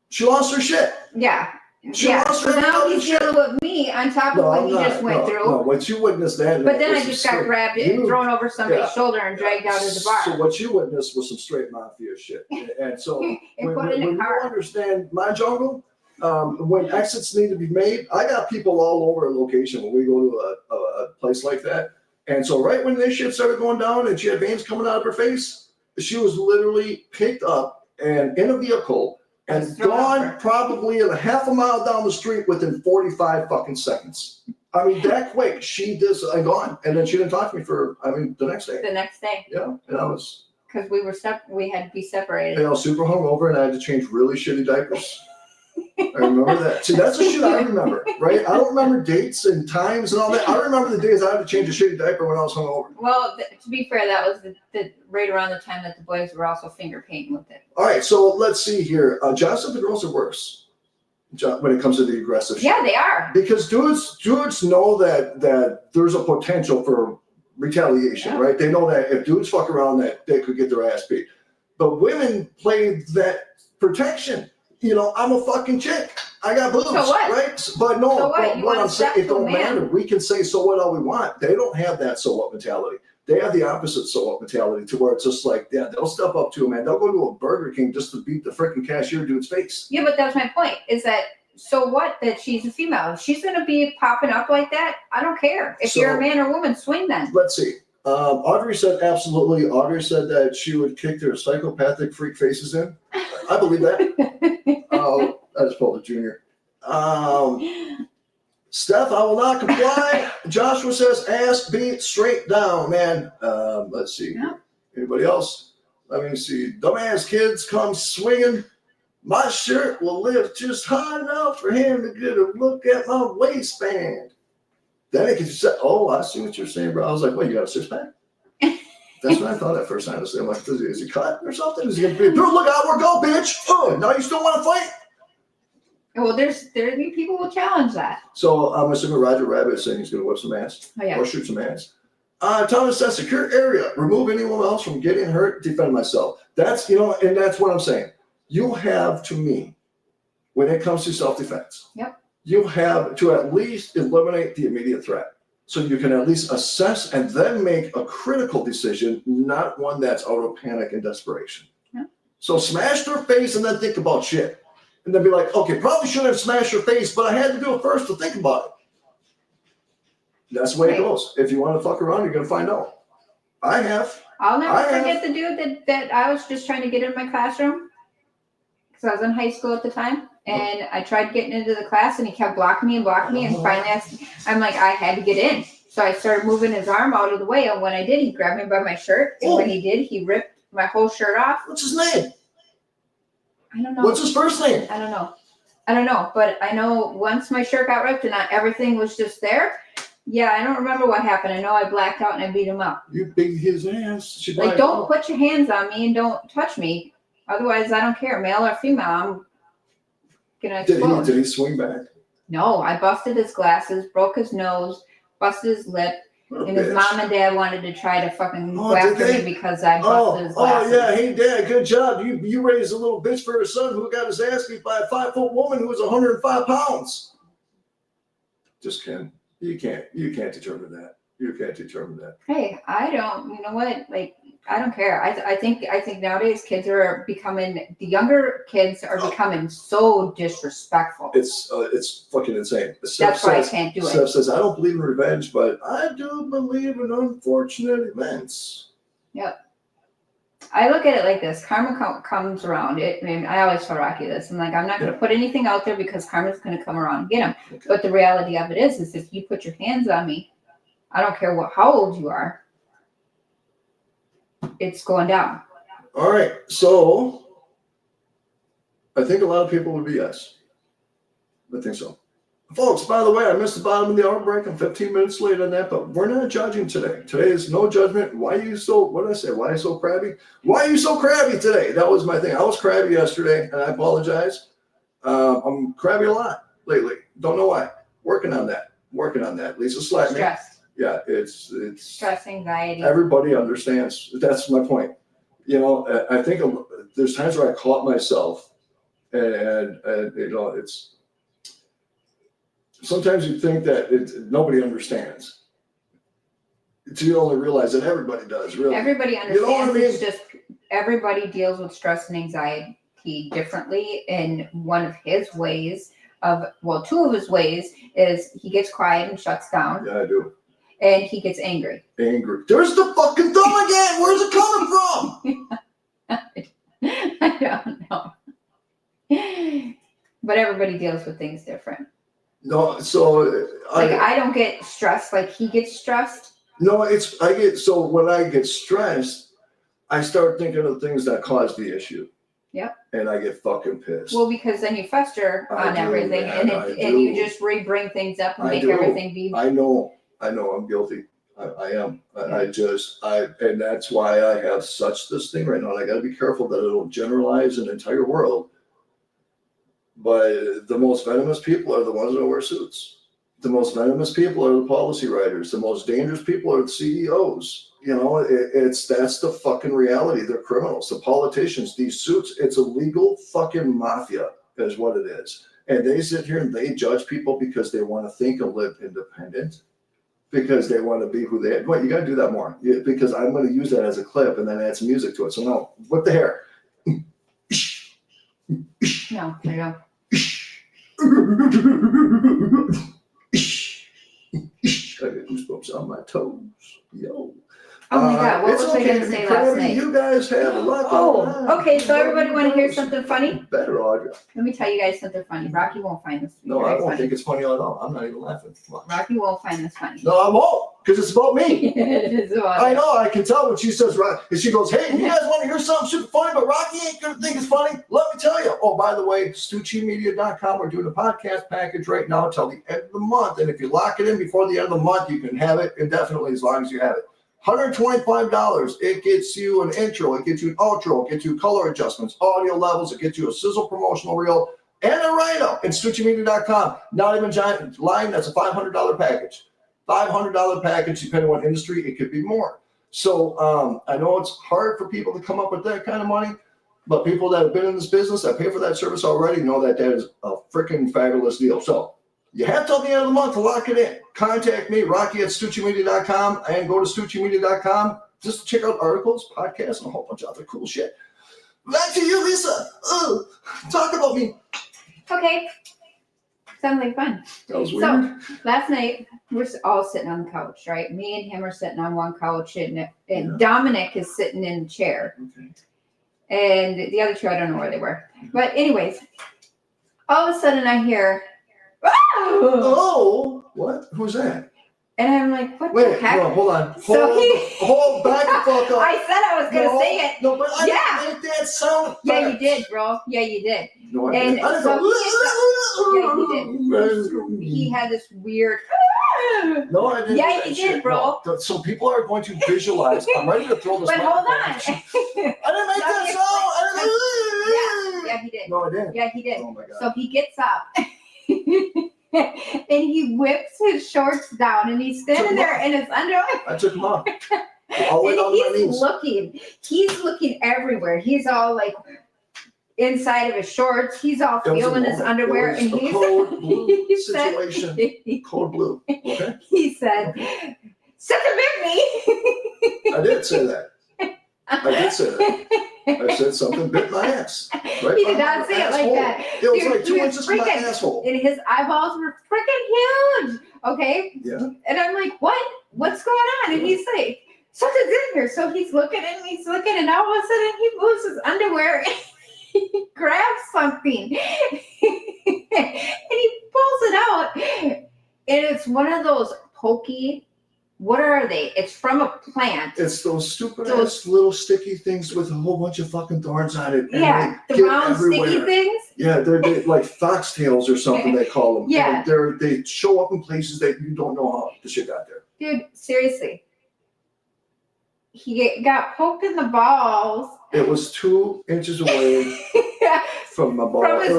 she lost her shit. Yeah. She lost her so now he's shit. dealing with me on top of what he just went through. No, what you witnessed that. But then I just got grabbed and thrown over somebody's shoulder and dragged out of the bar. So what you witnessed was some straight mafia shit. And so when you understand my jungle, when exits need to be made, I got people all over a location when we go to a place like that. And so right when this shit started going down and she had veins coming out of her face, she was literally picked up and in a vehicle and gone probably a half a mile down the street within 45 fucking seconds. I mean, that quick. She just gone. And then she didn't talk to me for, the next day. The next day. Yeah. And I was. Because we had to be separated. I was super hungover and I had to change really shitty diapers. I remember that. See, that's the shit I remember, right? I don't remember dates and times and all that. I remember the days I had to change a shitty diaper when I was hungover. Well, to be fair, that was the right around the time that the boys were also finger painting with it. All right, so let's see here. John said the girls are worse when it comes to the aggressive shit. Yeah, they are. Because dudes know that there's a potential for retaliation, right? They know that if dudes fuck around, that they could get their ass beat. But women play that protection. You know, I'm a fucking chick. I got boobs, right? But no, so what I'm saying, it don't matter. We can say so what all we want. They don't have that so what mentality. They have the opposite so what mentality to where it's just like, yeah, they'll step up to a man. They'll go to a Burger King just to beat the freaking cashier dude's face. Yeah, but that's my point. Is that so what that she's a female? If she's going to be popping up like that, I don't care. If you're a man or woman, swing then. Let's see. Audrey said absolutely. Audrey said that she would kick their psychopathic freak faces in. I believe that. I just pulled a junior. Steph, I will not comply. Joshua says ass beat straight down, man. Let's see. Yeah. Anybody else? Let me see. Dumbass kids come swinging. My shirt will lift just high enough for him to get a look at my waistband. Then it can say, oh, I see what you're saying, bro. I was like, what, you got a six-pack? That's what I thought at first. Honestly, I'm like, is he cut or something? Is he going to be, dude, look out, we're go, bitch. Oh, now you still want to fight? Well, there people will challenge that. So I'm assuming Roger Rabbit is saying he's going to whip some ass or shoot some ass. Thomas says, secure area. Remove anyone else from getting hurt. Defend myself. That's, and that's what I'm saying. You have, to me, when it comes to self-defense, you have to at least eliminate the immediate threat. So you can at least assess and then make a critical decision, not one that's out of panic and desperation. Yeah. So smash their face and then think about shit. And then be like, okay, probably shouldn't have smashed her face, but I had to do it first to think about it. That's the way it goes. If you want to fuck around, you're going to find out. I have. I'll never forget the dude that I was just trying to get in my classroom because I was in high school at the time. And I tried getting into the class and he kept blocking me. And finally I'm like, I had to get in. So I started moving his arm out of the way. And when I did, he grabbed me by my shirt. And when he did, he ripped my whole shirt off. What's his name? I don't know. What's his first name? I don't know. But I know once my shirt got ripped and everything was just there. Yeah, I don't remember what happened. I know I blacked out and I beat him up. You beat his ass. Like, don't put your hands on me and don't touch me. Otherwise, I don't care, male or female. I'm gonna explode. Did he swing back? No, I busted his glasses, broke his nose, busted his lip, and his mom and dad wanted to try to fucking go after me because I busted his glasses. Oh yeah, hey dad, good job. You raised a little bitch for his son who got his ass beat by a 5-foot woman who was 105 pounds. Just kidding. You can't determine that. You can't determine that. Hey, I don't. You know what? Like, I don't care. I think nowadays kids are becoming, the younger kids are becoming so disrespectful. It's fucking insane. That's why I can't do it. Steph says, I don't believe in revenge, but I do believe in unfortunate events. Yep. I look at it like this. Karma comes around. I always tell Rocky this. I'm like, I'm not going to put anything out there because karma's going to come around and get him. Okay. But the reality of it is if you put your hands on me, I don't care how old you are, it's going down. All right. So I think a lot of people would be yes. I think so. Folks, by the way, I missed the bottom of the hour break. I'm 15 minutes late on that, but we're not judging today. Today is no judgment. What did I say? Why are you so crabby? Why are you so crabby today? That was my thing. I was crabby yesterday, and I apologize. I'm crabby a lot lately. Don't know why. Working on that. Lisa slapped me. Stress. Yeah, it's stress, anxiety. Everybody understands. That's my point. You know, I think there's times where I caught myself, and you know, it's. Sometimes you think that nobody understands. Until you only realize that everybody does, really. Everybody understands. You know what I mean? It's just everybody deals with stress and anxiety differently. And one of his ways two of his ways is he gets quiet and shuts down. Yeah, I do. And he gets angry. There's the fucking thumb again. Where's it coming from? I don't know. But everybody deals with things different. No, so I don't get stressed like he gets stressed. No, when I get stressed, I start thinking of things that caused the issue. Yep. And I get fucking pissed. Well, because then you fester on everything, man, and you just bring things up and make everything be. I know, I'm guilty. I am. And that's why I have this thing right now. And I got to be careful that I don't generalize an entire world. But the most venomous people are the ones that wear suits. The most venomous people are the policy writers. The most dangerous people are the CEOs. You know, that's the fucking reality. They're criminals. The politicians, these suits, it's a legal fucking mafia is what it is. And they sit here and they judge people because they want to think and live independent, because they want to be who they are. Well, you got to do that more, because I'm going to use that as a clip and then add some music to it. So now, whip the hair. No, there you go. I get goosebumps on my toes. Yo. Oh my God, what was I going to say last night? You guys have a lot going on. Okay, so everybody want to hear something funny? Better, Audra. Let me tell you guys something funny. Rocky won't find this No, I won't think it's funny at all. I'm not even laughing. Rocky won't find this funny. No, I won't, because it's about me. It is about I know, I can tell when she says, and she goes, hey, you guys want to hear something super funny, but Rocky ain't going to think it's funny? Let me tell you. Oh, by the way, StucciMedia.com, we're doing a podcast package right now until the end of the month. And if you lock it in before the end of the month, you can have it indefinitely as long as you have it. $125. It gets you an intro, it gets you an outro, it gets you color adjustments, audio levels, it gets you a sizzle promotional reel, and a write-up at StucciMedia.com. Not even giant line, that's a $500 package. $500 package, depending on industry, it could be more. So I know it's hard for people to come up with that kind of money, but people that have been in this business, that pay for that service already, know that is a freaking fabulous deal. So You have till the end of the month to lock it in. Contact me, Rocci@StucciMedia.com, and go to StucciMedia.com just to check out articles, podcasts, and a whole bunch of other cool shit. Back to you, Lisa. Talk about me. Okay. Sounds like fun. That was weird. So last night we're all sitting on the couch, right? Me and him are sitting on one couch, and Dominic is sitting in the chair, Okay. and the other two I don't know where they were. But anyways, all of a sudden I hear, Oh, what? Who's that? and I'm like, what the Wait, heck? hold on. So Hold back the fuck up. I said I was gonna say it. No, but I Yeah. didn't make that sound. Yeah, you did, bro. Yeah, you did. No, I And didn't. I didn't so go, He had this weird. No, I didn't. Yeah, do you that did, shit. bro. No. So people are going to visualize. I'm ready to throw this. But hold on. microphone. I didn't make that sound. Yeah, he did. No, I didn't. Yeah, he did. Oh my god. So he gets up and he whips his shorts down and he's standing there in his underwear. I took him off. All the way down to my And knees. he's looking everywhere. He's all like inside of his shorts. He's all It was a feeling his moment. underwear, It was and a he's code blue he said- situation. Code blue. Okay. He said, "Suck a bit me." I did say that. I did say that. I said something bit my ass. Right He did behind not my say it like asshole. that. It was Dude, like 2 he was inches from my freaking- asshole. And his eyeballs were freaking huge. Okay. Yeah. And I'm like, what? What's going on? And he's like, something's in here. So he's looking and he's looking, and all of a sudden he moves his underwear and he grabs something and he pulls it out. And it's one of those pokey. What are they? It's from a plant. It's those stupid ass little sticky things with a whole bunch of fucking thorns on it. And Yeah, they the get round everywhere. sticky things. Yeah, they're like foxtails or something they call them. Yeah. And they show up in places that you don't know how the shit got there. Dude, seriously. He got poked in the balls. It was 2 inches away from my ball. From his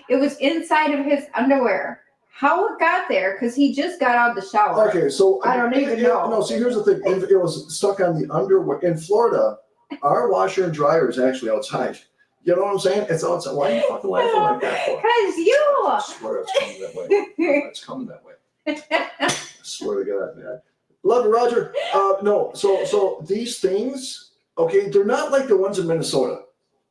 it was inside of his underwear. How it got there? Because he just got out of the shower. Okay, so I don't even know. No, see, here's the thing. It was stuck on the underwear. In Florida, our washer and dryer is actually outside. You know what I'm saying? It's outside. Why are you fucking laughing like that for? Because you. I swear it's coming that way. It's coming that way. I swear to God, man. Love you, Roger. No, so these things, okay, they're not like the ones in Minnesota.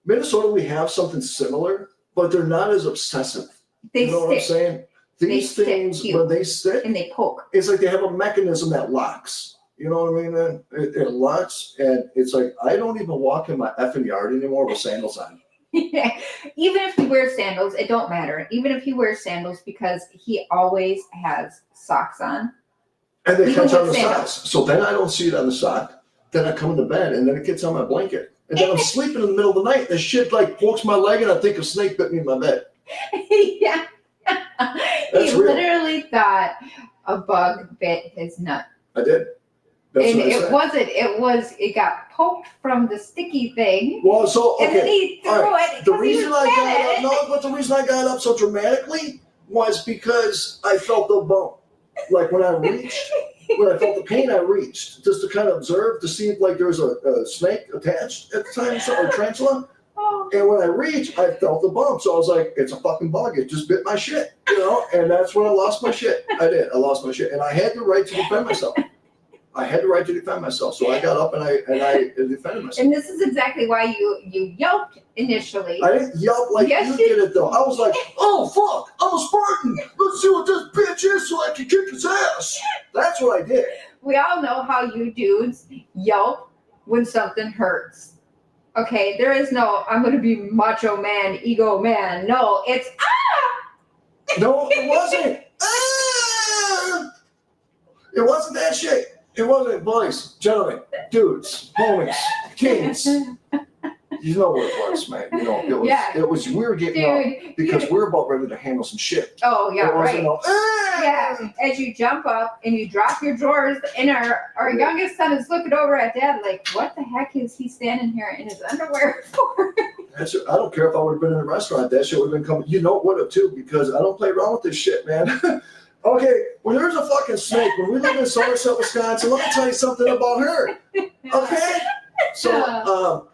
Minnesota, we have something similar, but they're not as obsessive. They You know what I'm stick saying? These stick things, to you. when they stick, and they poke. it's like they have a mechanism that locks. You know what I mean? Man? It locks, and it's like I don't even walk in my effing yard anymore with sandals on. Even if he wears sandals, it don't matter. Even if he wears sandals, because he always has socks on. And they Even catch on with the sandals. socks. So then I don't see it on the sock. Then I come into bed, and then it gets on my blanket. And then I'm sleeping in the middle of the night. The shit like pokes my leg, and I think a snake bit me in my bed. Yeah. That's He real. literally thought a bug bit his nut. I did. That's And what I said. it got poked from the sticky thing. Well, so And then okay. he threw All right. it. The 'cause he reason was I mad got at up, it. no, but the reason I got up so dramatically was because I felt the bump. Like when I felt the pain, I reached just to kind of observe to see if like there was a snake attached at the time, or tarantula. Oh, And when I reached, I felt the bump. So I was like, it's a fucking bug. It just bit my shit, you know? And that's when I lost my shit. I did. I lost my shit. And I had the right to defend myself. So I got up and I defended myself. and this is exactly why you yelped initially. I didn't yelp like Yes, you you- did it though. I was like, oh fuck, I'm a Spartan. Let's see what this bitch is so I can kick his ass. That's what I did. We all know how you dudes yelp when something hurts. Okay, there is no, I'm going to be macho man, ego man. No, it's, No, it wasn't. Ah! It wasn't that shit. It wasn't, boys, gentlemen, dudes, homies, kings. You know what it was, man. You know, Yeah. it was we were getting up dude. because we're about ready to handle some shit. Oh, yeah, It wasn't right. no, ah! Yeah, as you jump up and you drop your drawers, and our youngest son is looking over at dad like, what the heck is he standing here in his underwear for? That's it. I don't care if I would have been in a restaurant. That shit would have been coming. You know what, too, because I don't play around with this shit, man. Okay, when there's a fucking snake, when we live in Somerset, Wisconsin, let me tell you something about her. Okay? So,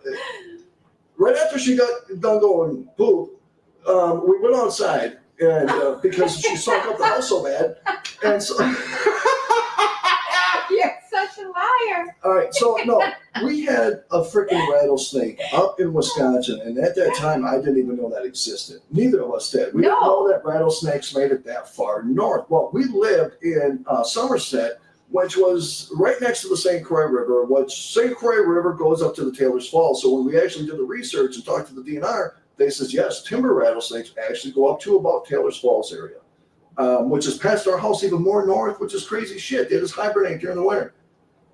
right after she got done going poop, we went outside, and because she sunk up the house so bad, and so. You're such a liar. All right, so no, we had a freaking rattlesnake up in Wisconsin, and at that time, I didn't even know that existed. Neither of us did. We didn't know that rattlesnakes made it that far north. Well, we lived in Somerset, which was right next to the St. Croix River, which St. Croix River goes up to the Taylor's Falls. So when we actually did the research and talked to the DNR, they says, yes, timber rattlesnakes actually go up to about Taylor's Falls area, which is past our house even more north, which is crazy shit. They just hibernate during the winter.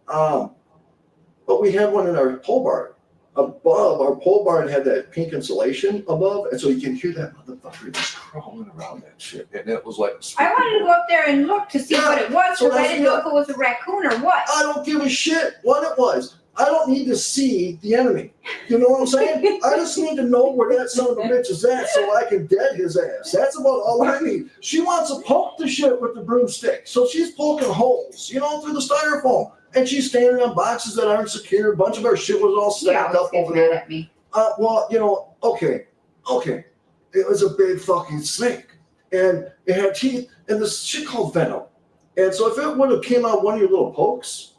But we had one in our pole barn. Above our pole barn had that pink insulation above, and so you can hear that motherfucker just crawling around that shit. And it was like, I wanted to go up there and look to see what it was, so because I that's didn't know if it was a raccoon or what. I don't give a shit what it was. I don't need to see the enemy. You know what I'm saying? I just need to know where that son of a bitch is at so I can dead his ass. That's about all I need. She wants to poke the shit with the broomstick. So she's poking holes, you know, through the styrofoam. And she's standing on boxes that aren't secure. A bunch of our shit was all stacked up over there. At me. Well, you know, okay. It was a big fucking snake. And it had teeth and this shit called venom. And so if it would have came out one of your little pokes.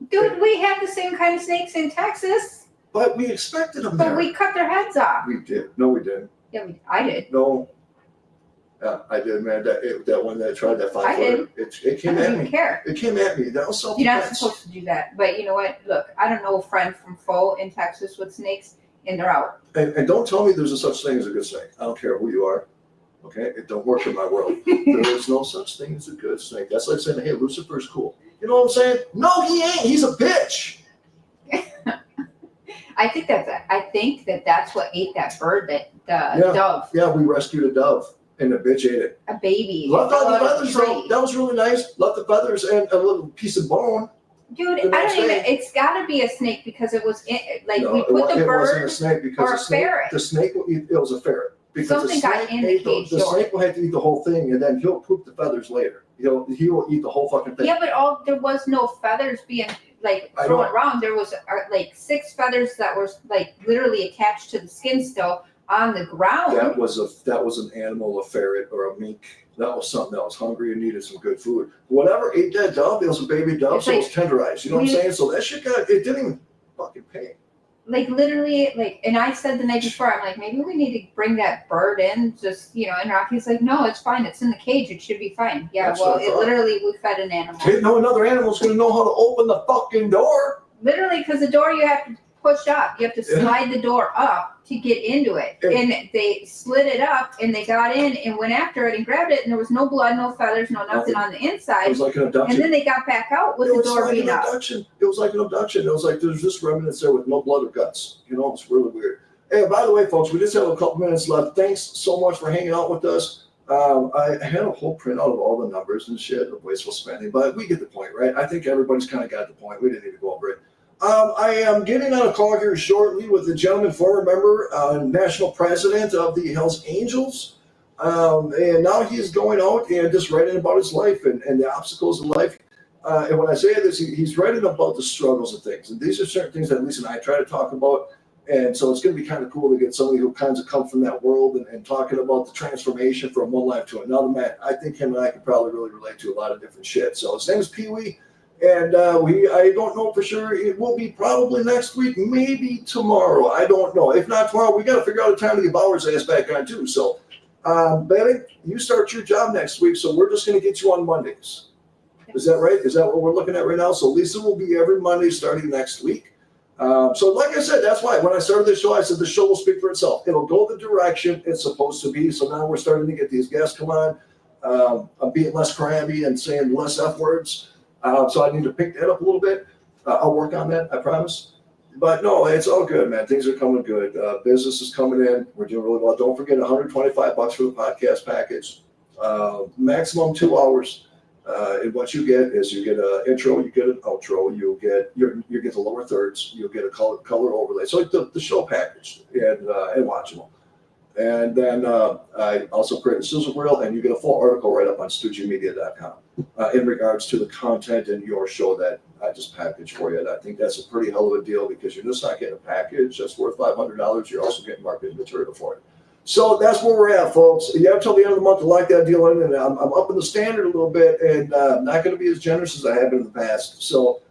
Dude, we have the same kind of snakes in Texas. But we expected them But there. we cut their heads off. We did. No, we didn't. Yeah, I did. No. Yeah, I did, man. That one that tried that 5 footer. It came I at don't even me. care. It came at me. That was self-defense. You're not supposed to do that. But you know what? Look, I don't know a friend from foe in Texas with snakes, and they're out. And don't tell me there's a such thing as a good snake. I don't care who you are. Okay? It don't work in my world. There is no such thing as a good snake. That's like saying, hey, Lucifer's cool. You know what I'm saying? No, he ain't. He's a bitch. I think that's what ate that bird, the dove. Yeah, we rescued a dove, and the bitch ate it. A baby. Left all the It fell out of feathers, a though. tree. That was really nice. Left the feathers and a little piece of bone. Dude, The I next don't even. day- It's got to be a snake because it was like No, we put the it wasn't bird a snake because or a ferret. the snake will eat. It was a ferret because Something the got snake in the ate cage the door. snake will have to eat the whole thing, and then he'll poop the feathers later. He will eat the whole fucking thing. Yeah, but there was no feathers being like I thrown know. around. There was like 6 feathers that were like literally attached to the skin still on the ground. That was an animal, a ferret or a mink. That was something that was hungry and needed some good food. Whatever ate that dove, it was a baby dove, It's so it like- was tenderized. You know what I'm saying? So that shit it didn't even fucking pay. Like literally, and I said the night before, I'm like, maybe we need to bring that bird in, just and Rocky's like, no, it's fine, it's in the cage, it should be fine. Yeah, That's well, what I thought. we fed an animal. Didn't know another animal's gonna know how to open the fucking door. Literally, because the door you have to push up, you have to Yeah. slide the door up to get into it, Yeah. and they slid it up, and they got in and went after it and grabbed it, and there was no blood, no feathers, no nothing on the It inside, was like an and abduction. then they got back out with It the was door like being an up. abduction. It was like an abduction. It was like there's just remnants there with no blood or guts. It's really weird. Hey, by the way, folks, we just have a couple minutes left. Thanks so much for hanging out with us. I had a whole printout of all the numbers and shit of wasteful spending, but we get the point, right? I think everybody's kind of got the point. We didn't need to go over it. I am getting on a call here shortly with the gentleman, former member, national president of the Hells Angels. And now he's going out and just writing about his life and the obstacles of life. And when I say this, he's writing about the struggles of things. And these are certain things that Lisa and I try to talk about. And so it's going to be kind of cool to get somebody who kind of come from that world and talking about the transformation from one life to another. Man, I think him and I could probably really relate to a lot of different shit. So his name is Pee Wee. And I don't know for sure. It will be probably next week, maybe tomorrow. I don't know. If not tomorrow, we got to figure out a time to get Bauer's ass back on too. So, Betty, you start your job next week. So we're just going to get you on Mondays. Is that right? Is that what we're looking at right now? So Lisa will be every Monday starting next week. So like I said, that's why when I started the show, I said the show will speak for itself. It'll go the direction it's supposed to be. So now we're starting to get these guests come on. I'm being less crabby and saying less F words. So I need to pick that up a little bit. I'll work on that, I promise. But no, it's all good, man. Things are coming good. Business is coming in. We're doing really well. Don't forget $125 for the podcast package. Maximum 2 hours. And what you get is you get an intro, you get an outro, you get the lower thirds, you'll get a color overlay. So like the show package and watchable. And then I also create a sizzle reel, and you get a full article right up on StucciMedia.com in regards to the content in your show that I just packaged for you. And I think that's a pretty hell of a deal because you're just not getting a package that's worth $500. You're also getting marketing material for it. So that's where we're at, folks. You have until the end of the month to lock that deal in, and I'm upping the standard a little bit, and not going to be as generous as I have been in the past. So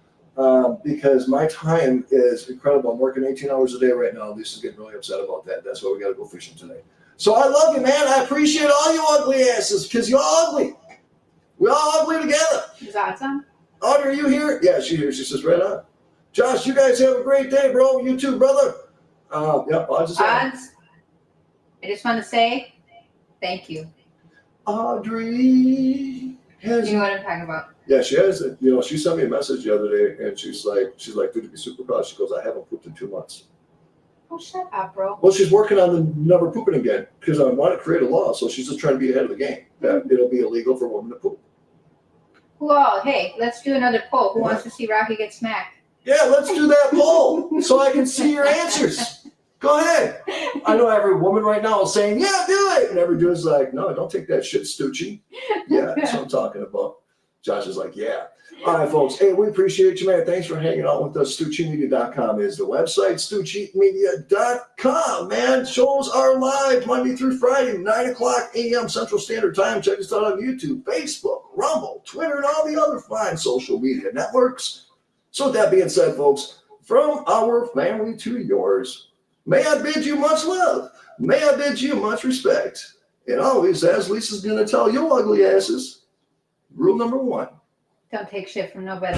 because my time is incredible. I'm working 18 hours a day right now. Lisa's getting really upset about that. That's why we got to go fishing today. So I love you, man. I appreciate all you ugly asses because you're ugly. We're all ugly together. Is awesome. Audrey, are you here? Yeah, she's here. She says, right on. Josh, you guys have a great day, bro. You too, brother. Yep, Odds. I just want to say thank you. Audrey has. You know what I'm talking about. Yeah, she has it. You know, she sent me a message the other day, and she's like, dude, to be super proud. She goes, I haven't pooped in 2 months. Oh, shut up, bro. Well, she's working on the never pooping again because I want to create a law. So she's just trying to be ahead of the game. That it'll be illegal for women to poop. Well, hey, let's do another poll. Who wants to see Rocky get smacked? Yeah, let's do that poll so I can see your answers. Go ahead. I know every woman right now is saying, yeah, do it. And every dude's like, no, don't take that shit, Stucci. Yeah, that's what I'm talking about. Josh is like, yeah. All right, folks. Hey, we appreciate you, man. Thanks for hanging out with us. StucciMedia.com is the website. StucciMedia.com, man. Shows are live Monday through Friday, 9:00 a.m. Central Standard Time. Check us out on YouTube, Facebook, Rumble, Twitter, and all the other fine social media networks. So with that being said, folks, from our family to yours, may I bid you much love. May I bid you much respect. And always, as Lisa's going to tell you ugly asses, rule number 1. Don't take shit from nobody.